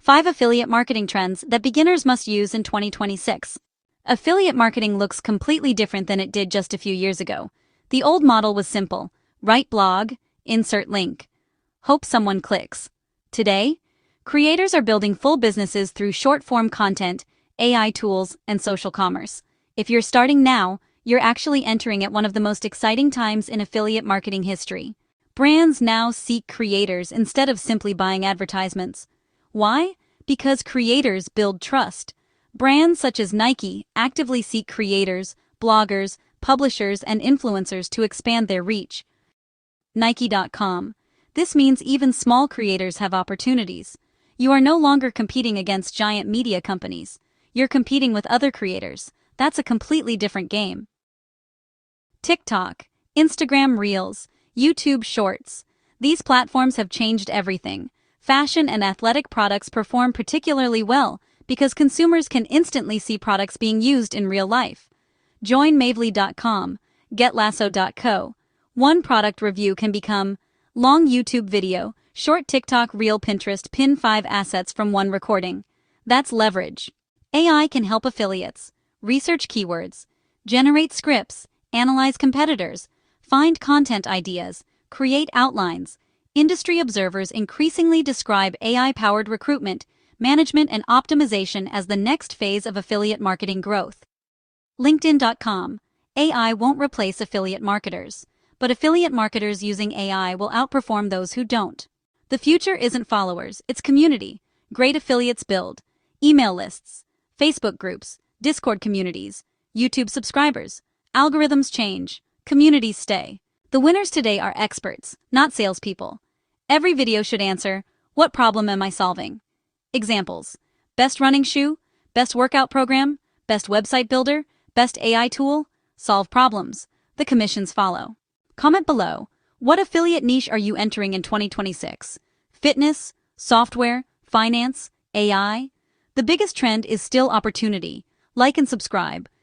5 Affiliate Marketing Trends that beginners must use in 2026. Affiliate marketing looks completely different than it did just a few years ago. The old model was simple: write blog, insert link, hope someone clicks. Today, creators are building full businesses through short-form content, AI tools, and social commerce. If you're starting now, you're actually entering at one of the most exciting times in affiliate marketing history. Brands now seek creators instead of simply buying advertisements. Why? Because creators build trust. Brands such as Nike actively seek creators, bloggers, publishers, and influencers to expand their reach. Nike.com. This means even small creators have opportunities. You are no longer competing against giant media companies. You're competing with other creators. That's a completely different game. TikTok, Instagram Reels, YouTube Shorts. These platforms have changed everything. Fashion and athletic products perform particularly well because consumers can instantly see products being used in real life. Join Mavely.com, GetLasso.co. One product review can become long YouTube video, short TikTok reel, Pinterest pin 5 assets from one recording. That's leverage. AI can help affiliates research keywords, generate scripts, analyze competitors, find content ideas, create outlines. Industry observers increasingly describe AI-powered recruitment, management, and optimization as the next phase of affiliate marketing growth. LinkedIn.com. AI won't replace affiliate marketers, but affiliate marketers using AI will outperform those who don't. The future isn't followers, it's community. Great affiliates build email lists, Facebook groups, Discord communities, YouTube subscribers. Algorithms change, communities stay. The winners today are experts, not salespeople. Every video should answer, what problem am I solving? Examples: best running shoe, best workout program, best website builder, best AI tool. Solve problems. The commissions follow. Comment below, what affiliate niche are you entering in 2026? Fitness, software, finance, AI? The biggest trend is still opportunity. Like and subscribe.